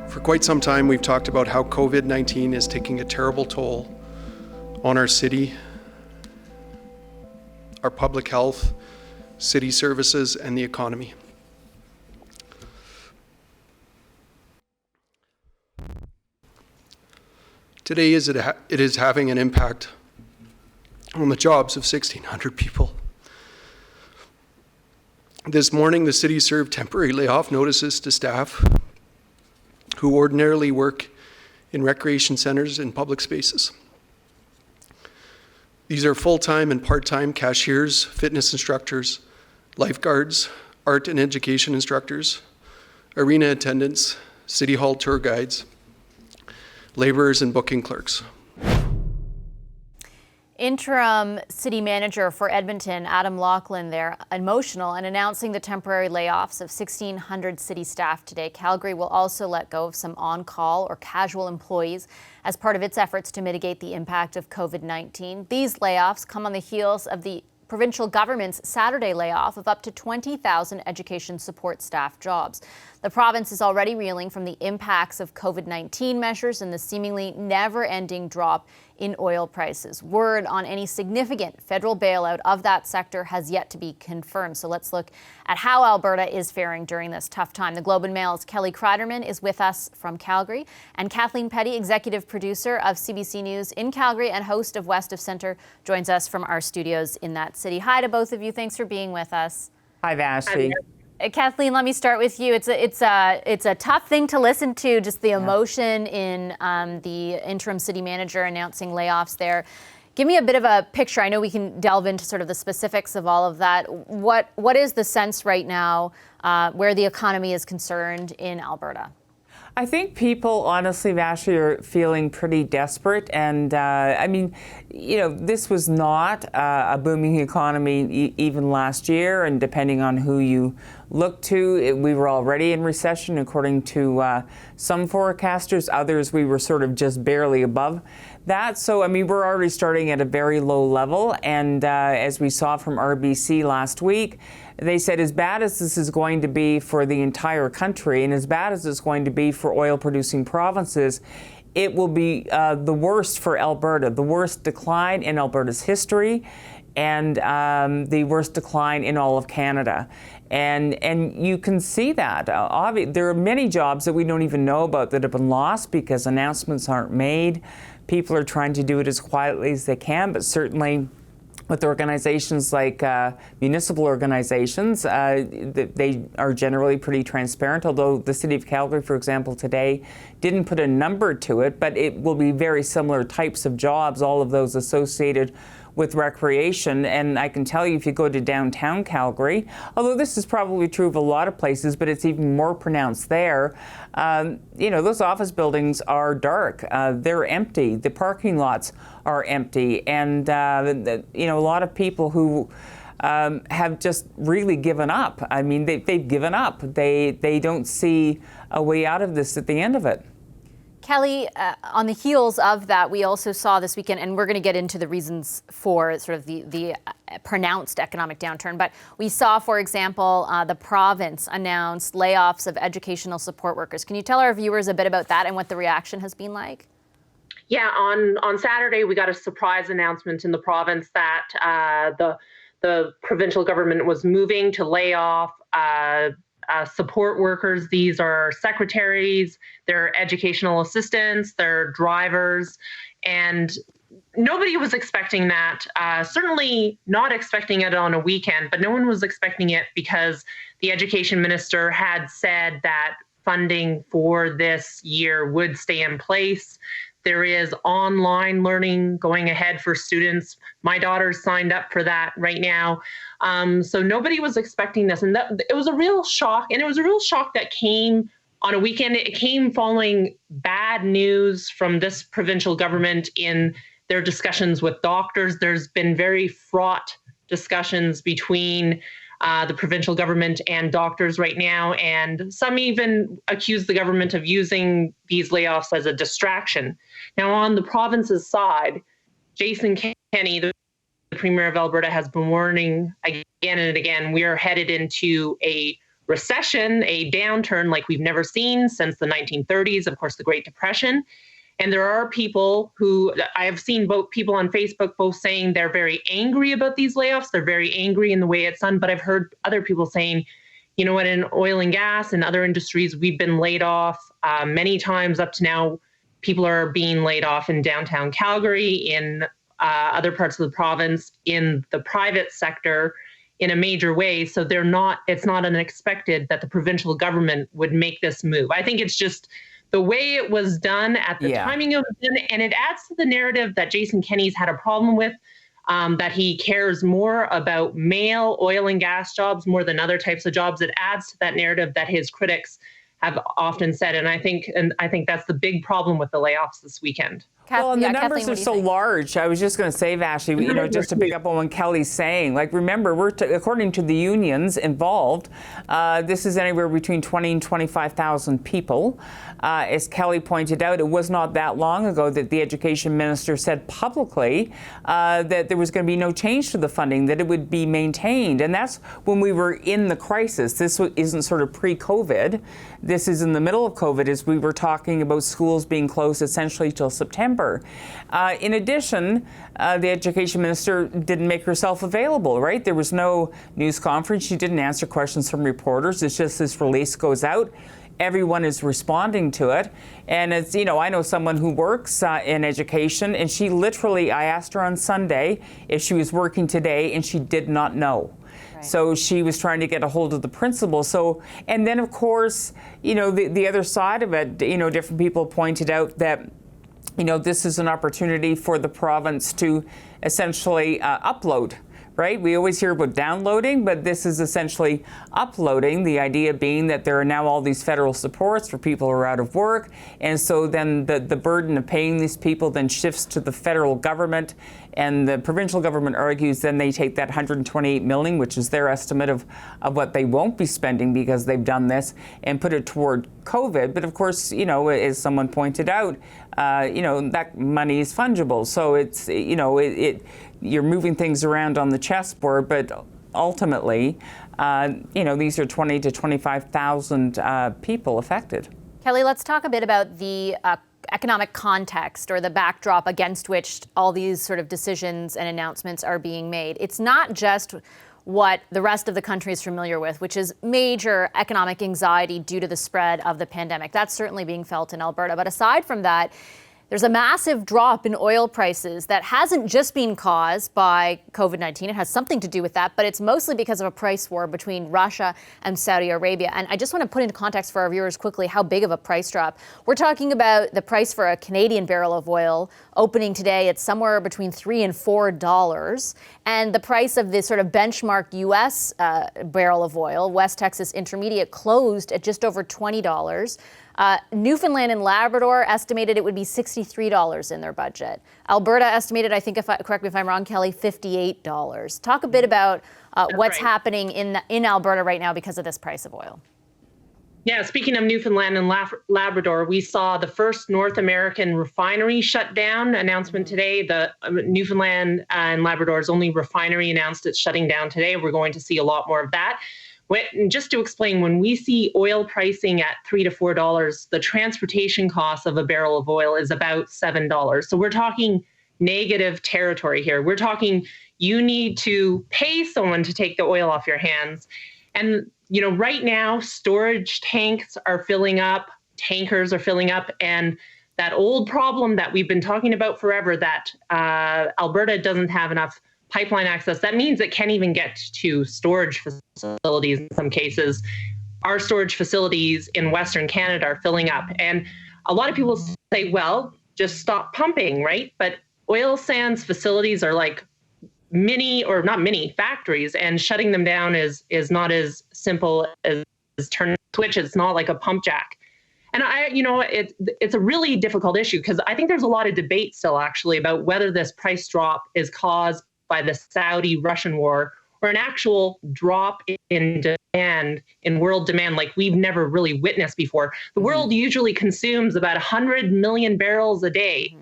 For quite some time, we've talked about how COVID-19 is taking a terrible toll on our city, our public health, city services, and the economy. Today it is having an impact on the jobs of 1,600 people. This morning, the city served temporary layoff notices to staff who ordinarily work in recreation centers and public spaces. These are full-time and part-time cashiers, fitness instructors, lifeguards, art and education instructors, arena attendants, city hall tour guides, laborers and booking clerks. Interim city manager for Edmonton, Adam Lachlan, there, emotional and announcing the temporary layoffs of 1,600 city staff today. Calgary will also let go of some on-call or casual employees as part of its efforts to mitigate the impact of COVID-19. These layoffs come on the heels of the provincial government's Saturday layoff of up to 20,000 education support staff jobs. The province is already reeling from the impacts of COVID-19 measures and the seemingly never-ending drop in oil prices. Word on any significant federal bailout of that sector has yet to be confirmed. So let's look at how Alberta is faring during this tough time. The Globe and Mail's Kelly Kreiderman is with us from Calgary, and Kathleen Petty, executive producer of CBC News in Calgary and host of West of Centre, joins us from our studios in that city. Hi to both of you. Thanks for being with us. Hi, Vashti. Kathleen, let me start with you. It's a tough thing to listen to, just the emotion in the interim city manager announcing layoffs there. Give me a bit of a picture. I know we can delve into sort of the specifics of all of that. What is the sense right now where the economy is concerned in Alberta? I think people, honestly, Vashti, are feeling pretty desperate. And I mean, you know, this was not a booming economy even last year. And depending on who you look to, we were already in recession, according to some forecasters. Others, we were sort of just barely above that. So, I mean, we're already starting at a very low level. And as we saw from RBC last week, they said as bad as this is going to be for the entire country and as bad as it's going to be for oil-producing provinces, it will be the worst for Alberta, the worst decline in Alberta's history and the worst decline in all of Canada. And you can see that. There are many jobs that we don't even know about that have been lost because announcements aren't made. People are trying to do it as quietly as they can, but certainly with organizations like municipal organizations, they are generally pretty transparent, although the City of Calgary, for example, today didn't put a number to it, but it will be very similar types of jobs, all of those associated with recreation. And I can tell you, if you go to downtown Calgary, although this is probably true of a lot of places, but it's even more pronounced there, you know, those office buildings are dark. They're empty. The parking lots are empty. And, you know, a lot of people who have just really given up. I mean, they've given up. They don't see a way out of this at the end of it. Kelly, on the heels of that, we also saw this weekend, and we're going to get into the reasons for sort of the pronounced economic downturn, but we saw, for example, the province announce layoffs of educational support workers. Can you tell our viewers a bit about that and what the reaction has been like? Yeah, on Saturday, we got a surprise announcement in the province that the provincial government was moving to lay off support workers. These are secretaries, they're educational assistants, they're drivers, and nobody was expecting that. Certainly not expecting it on a weekend, but no one was expecting it because the education minister had said that funding for this year would stay in place. There is online learning going ahead for students. My daughter's signed up for that right now. So nobody was expecting this. And it was a real shock. And it was a real shock that came on a weekend. It came following bad news from this provincial government in their discussions with doctors. There's been very fraught discussions between the provincial government and doctors right now. And some even accuse the government of using these layoffs as a distraction. Now, on the province's side, Jason Kenney, the Premier of Alberta, has been warning again and again, we are headed into a recession, a downturn like we've never seen since the 1930s, of course, the Great Depression. And there are people who I have seen people on Facebook both saying they're very angry about these layoffs. They're very angry in the way it's done. But I've heard other people saying, you know what, in oil and gas and other industries, we've been laid off many times up to now. People are being laid off in downtown Calgary, in other parts of the province, in the private sector in a major way. So it's not unexpected that the provincial government would make this move. I think it's just the way it was done at the timing of it, and it adds to the narrative that Jason Kenney's had a problem with, that he cares more about male oil and gas jobs more than other types of jobs. It adds to that narrative that his critics have often said, and I think that's the big problem with the layoffs this weekend. Well, and the numbers are so large. I was just going to say, Vashti, just to pick up on what Kelly's saying, like, remember, according to the unions involved, this is anywhere between 20 and 25,000 people. As Kelly pointed out, it was not that long ago that the education minister said publicly that there was going to be no change to the funding, that it would be maintained. And that's when we were in the crisis. This isn't sort of pre-COVID. This is in the middle of COVID, as we were talking about schools being closed essentially till September. In addition, the education minister didn't make herself available, right? There was no news conference. She didn't answer questions from reporters. It's just this release goes out. Everyone is responding to it. And it's, I know someone who works in education, and she literally, I asked her on Sunday if she was working today, and she did not know. Right. So she was trying to get a hold of the principal. So, and then of course, the other side of it, different people pointed out that this is an opportunity for the province to essentially upload, right? We always hear about downloading, but this is essentially uploading, the idea being that there are now all these federal supports for people who are out of work. And so then the burden of paying these people then shifts to the federal government, and the provincial government argues then they take that $128 million, which is their estimate of what they won't be spending because they've done this, and put it toward COVID. But of course, as someone pointed out, that money is fungible. So it's, you're moving things around on the chessboard, but ultimately, these are 20 to 25,000 people affected. Kelly, let's talk a bit about the economic context or the backdrop against which all these sort of decisions and announcements are being made. It's not just what the rest of the country is familiar with, which is major economic anxiety due to the spread of the pandemic. That's certainly being felt in Alberta. But aside from that, there's a massive drop in oil prices that hasn't just been caused by COVID-19. It has something to do with that, but it's mostly because of a price war between Russia and Saudi Arabia. And I just want to put into context for our viewers quickly how big of a price drop. We're talking about the price for a Canadian barrel of oil opening today. It's somewhere between $3 and $4. And the price of this sort of benchmark U.S. Barrel of oil, West Texas Intermediate, closed at just over $20. Newfoundland and Labrador estimated it would be $63 in their budget. Alberta estimated, I think, correct me if I'm wrong, Kelly, $58. Talk a bit about what's happening in Alberta right now because of this price of oil. Yeah, speaking of Newfoundland and Labrador, we saw the first North American refinery shutdown announcement today. The Newfoundland and Labrador's only refinery announced it's shutting down today. We're going to see a lot more of that. Just to explain, when we see oil pricing at $3 to $4, the transportation cost of a barrel of oil is about $7. So we're talking negative territory here. We're talking you need to pay someone to take the oil off your hands. And, right now, storage tanks are filling up, tankers are filling up, and that old problem that we've been talking about forever, that Alberta doesn't have enough pipeline access, that means it can't even get to storage facilities in some cases. Our storage facilities in Western Canada are filling up. And a lot of people say, well, just stop pumping, right? But oil sands facilities are like not mini factories, and shutting them down is not as simple as turning a switch. It's not like a pump jack. And it's a really difficult issue because I think there's a lot of debate still actually about whether this price drop is caused by the Saudi-Russian war or an actual drop in demand, in world demand, like we've never really witnessed before. The world usually consumes about 100 million barrels a day.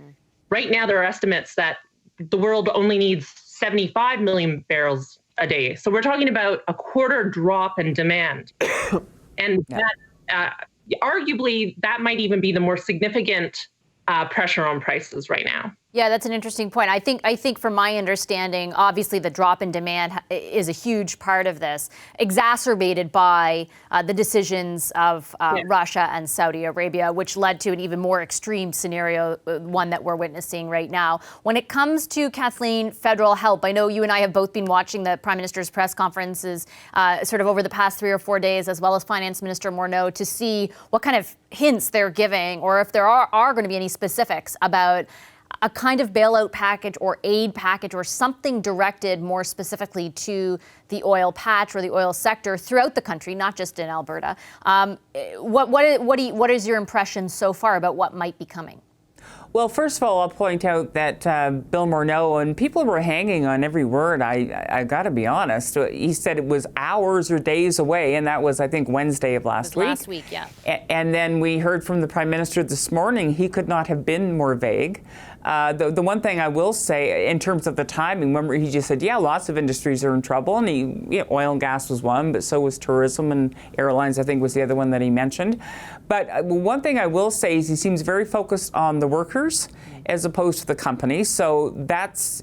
Right now, there are estimates that the world only needs 75 million barrels a day. So we're talking about a quarter drop in demand. And that, arguably, that might even be the more significant pressure on prices right now. Yeah, that's an interesting point. I think from my understanding, obviously the drop in demand is a huge part of this, exacerbated by the decisions of Russia and Saudi Arabia, which led to an even more extreme scenario, one that we're witnessing right now. When it comes to, Kathleen, federal help, I know you and I have both been watching the Prime Minister's press conferences sort of over the past 3 or 4 days, as well as Finance Minister Morneau, to see what kind of hints they're giving, or if there are going to be any specifics about a kind of bailout package or aid package or something directed more specifically to the oil patch or the oil sector throughout the country, not just in Alberta. What is your impression so far about what might be coming? Well, first of all, I'll point out that Bill Morneau, and people were hanging on every word, I got to be honest. He said it was hours or days away, and that was, I think, Wednesday of last week. Last week, yeah. And then we heard from the Prime Minister this morning, he could not have been more vague. The one thing I will say in terms of the timing, remember he just said, yeah, lots of industries are in trouble, and oil and gas was one, but so was tourism, and airlines, I think, was the other one that he mentioned. But one thing I will say is he seems very focused on the workers as opposed to the companies. So that's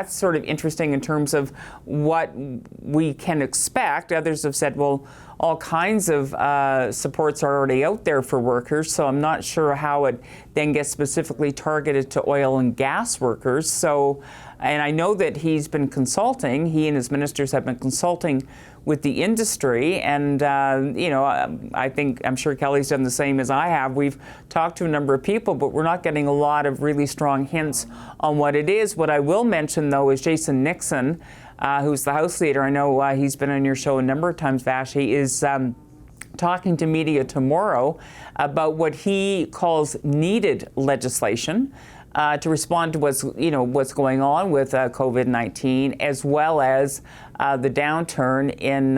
sort of interesting in terms of what we can expect. Others have said, well, all kinds of supports are already out there for workers, so I'm not sure how it then gets specifically targeted to oil and gas workers. So, and I know that he's been consulting, he and his ministers have been consulting with the industry, and I'm sure Kelly's done the same as I have. We've talked to a number of people, but we're not getting a lot of really strong hints on what it is. What I will mention, though, is Jason Nixon, who's the House Leader. I know he's been on your show a number of times, Vash. He is talking to media tomorrow about what he calls needed legislation to respond to what's going on with COVID-19, as well as the downturn in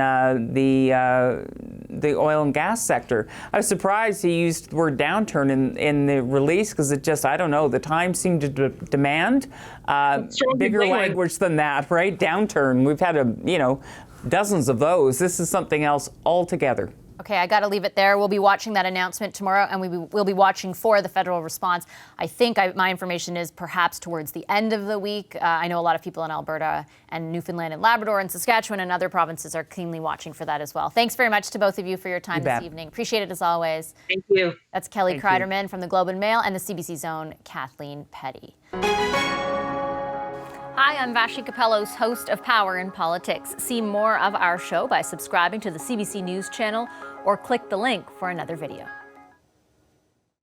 the oil and gas sector. I was surprised he used the word downturn in the release, because it just, I don't know, the Times seemed to demand bigger language than that, right? Downturn. We've had dozens of those. This is something else altogether. Okay, I got to leave it there. We'll be watching that announcement tomorrow, and we'll be watching for the federal response. I think my information is perhaps towards the end of the week. I know a lot of people in Alberta and Newfoundland and Labrador and Saskatchewan and other provinces are keenly watching for that as well. Thanks very much to both of you for your time this evening. Appreciate it as always. Thank you. That's Kelly Kreiderman from the Globe and Mail, and the CBC Zone, Kathleen Petty. Hi, I'm Vashi Capellos, host of Power in Politics. See more of our show by subscribing to the CBC News channel or click the link for another video.